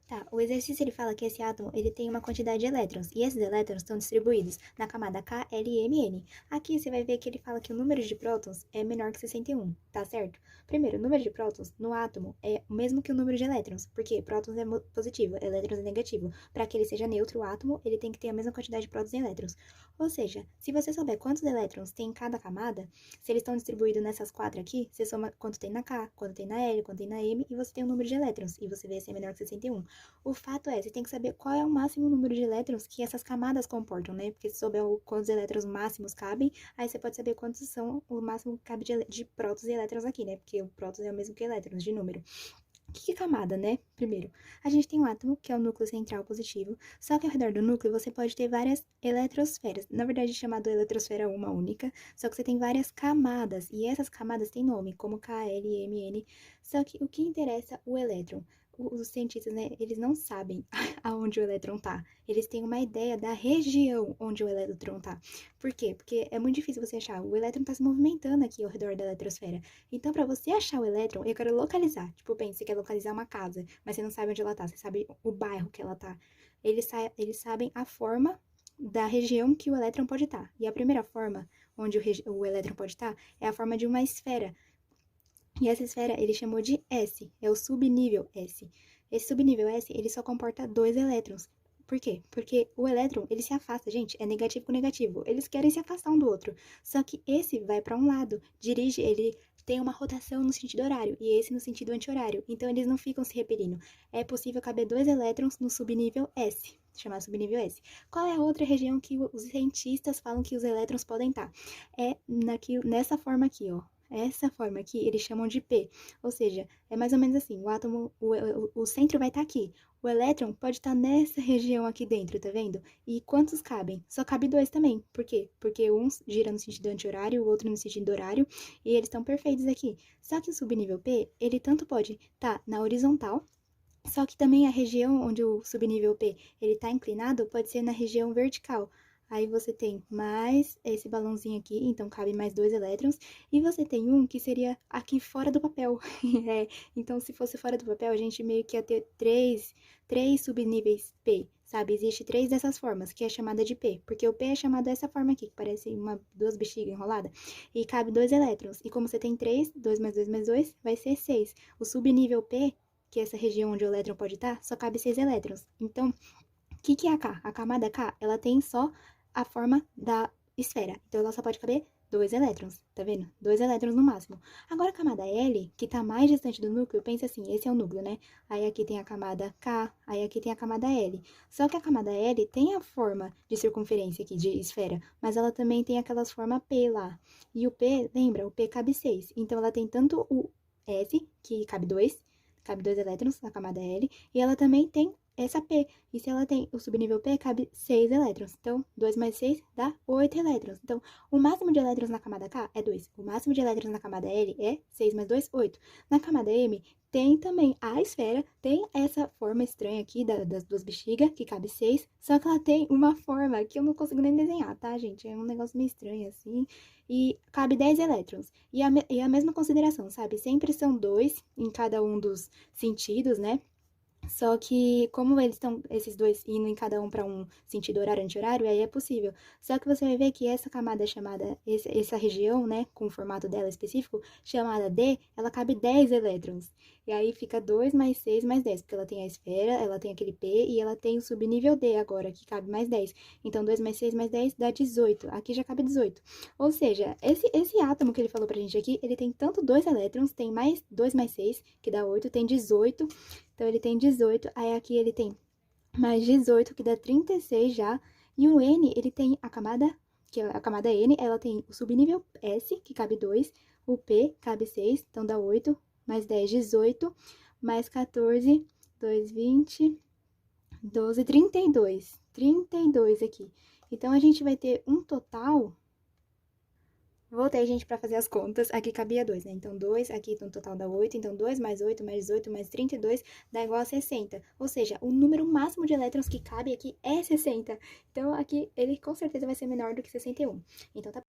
Tá, o exercício ele fala que esse átomo ele tem uma quantidade de elétrons, e esses elétrons estão distribuídos na camada K, L e M, N. Aqui você vai ver que ele fala que o número de prótons é menor que 61, tá certo? Primeiro, o número de prótons no átomo é o mesmo que o número de elétrons, porque prótons é positivo, elétrons é negativo. Para que ele seja neutro, o átomo ele tem que ter a mesma quantidade de prótons e elétrons. Ou seja, se você souber quantos elétrons tem em cada camada, se eles estão distribuídos nessas quatro aqui, você soma quanto tem na K, quanto tem na L, quanto tem na M, e você tem o número de elétrons, e você vê se é menor que 61. O fato é, você tem que saber qual é o máximo número de elétrons que essas camadas comportam, né? Porque se souber quantos elétrons máximos cabem, aí você pode saber quantos são o máximo que cabe de prótons e elétrons aqui, né? Porque o prótons é o mesmo que elétrons, de número. O que é camada, né? Primeiro, a gente tem um átomo, que é o núcleo central positivo, só que ao redor do núcleo você pode ter várias eletrosferas. Na verdade, é chamado eletrosfera uma única, só que você tem várias camadas, e essas camadas têm nome, como K, L, M, N. Só que o que interessa o elétron? Os cientistas, né, eles não sabem aonde o elétron tá. Eles têm uma ideia da região onde o elétron tá. Por quê? Porque é muito difícil você achar. O elétron tá se movimentando aqui ao redor da eletrosfera. Então, para você achar o elétron, eu quero localizar. Tipo, pensa, você quer localizar uma casa, mas você não sabe onde ela tá, você sabe o bairro que ela tá. Eles sabem a forma da região que o elétron pode estar. E a primeira forma onde o elétron pode estar é a forma de uma esfera. E essa esfera ele chamou de S, é o subnível S. Esse subnível S, ele só comporta dois elétrons. Por quê? Porque o elétron, ele se afasta, gente, é negativo com negativo. Eles querem se afastar um do outro. Só que esse vai para um lado, dirige, ele tem uma rotação no sentido horário e esse no sentido anti-horário. Então eles não ficam se repelindo. É possível caber dois elétrons no subnível S, chamado subnível S. Qual é a outra região que os cientistas falam que os elétrons podem estar? É nessa forma aqui, ó. Essa forma aqui eles chamam de P, ou seja, é mais ou menos assim, o átomo, o centro vai estar aqui, o elétron pode estar nessa região aqui dentro, tá vendo? E quantos cabem? Só cabe dois também, por quê? Porque um gira no sentido anti-horário, o outro no sentido horário, e eles estão perfeitos aqui. Só que o subnível P, ele tanto pode estar na horizontal, só que também a região onde o subnível P ele está inclinado pode ser na região vertical. Aí você tem mais esse balãozinho aqui, então cabe mais dois elétrons. E você tem um que seria aqui fora do papel. É, então, se fosse fora do papel, a gente meio que ia ter três subníveis P, sabe? Existe três dessas formas, que é chamada de P. Porque o P é chamado dessa forma aqui, que parece duas bexigas enroladas. E cabe dois elétrons. E como você tem três, 2 mais 2 mais 2, vai ser 6. O subnível P que essa região onde o elétron pode estar, só cabe 6 elétrons. Então, o que é a K? A camada K, ela tem só a forma da esfera. Então, ela só pode caber 2 elétrons, tá vendo? 2 elétrons no máximo. Agora, a camada L, que tá mais distante do núcleo, pensa assim, esse é o núcleo, né? Aí aqui tem a camada K, aí aqui tem a camada L. Só que a camada L tem a forma de circunferência aqui, de esfera, mas ela também tem aquelas formas P lá. E o P, lembra? O P cabe 6. Então, ela tem tanto o S, que cabe dois elétrons na camada L, e ela também tem essa P. E se ela tem o subnível P, cabe 6 elétrons. Então, 2 mais 6 dá 8 elétrons. Então, o máximo de elétrons na camada K é 2. O máximo de elétrons na camada L é 6 mais 2, 8. Na camada M, tem também a esfera, tem essa forma estranha aqui das duas bexigas, que cabe 6, só que ela tem uma forma que eu não consigo nem desenhar, tá, gente? É um negócio meio estranho, assim, e cabe 10 elétrons. E a mesma consideração, sabe? Sempre são dois em cada um dos sentidos, né? Só que, como eles estão, esses dois indo em cada um para um sentido horário anti-horário, aí é possível. Só que você vai ver que essa camada chamada, essa região, né, com o formato dela específico, chamada D, ela cabe 10 elétrons. E aí fica 2 mais 6 mais 10, porque ela tem a esfera, ela tem aquele P e ela tem o subnível D agora, que cabe mais 10. Então, 2 mais 6 mais 10 dá 18. Aqui já cabe 18. Ou seja, esse átomo que ele falou pra gente aqui, ele tem tanto 2 elétrons, tem mais 2 mais 6, que dá 8, tem 18. Então, ele tem 18, aí aqui ele tem mais 18, que dá 36 já. E o N, ele tem a camada, que é a camada N, ela tem o subnível S, que cabe 2, o P cabe 6, então dá 8, mais 10, 18, mais 14, 2, 20, 12, 32. 32 aqui. Então, a gente vai ter um total. Voltei, gente, para fazer as contas. Aqui cabia 2, né? Então, 2, aqui no total dá 8. Então, 2 mais 8 mais 18 mais 32 dá igual a 60. Ou seja, o número máximo de elétrons que cabe aqui é 60. Então, aqui ele com certeza vai ser menor do que 61. Então, tá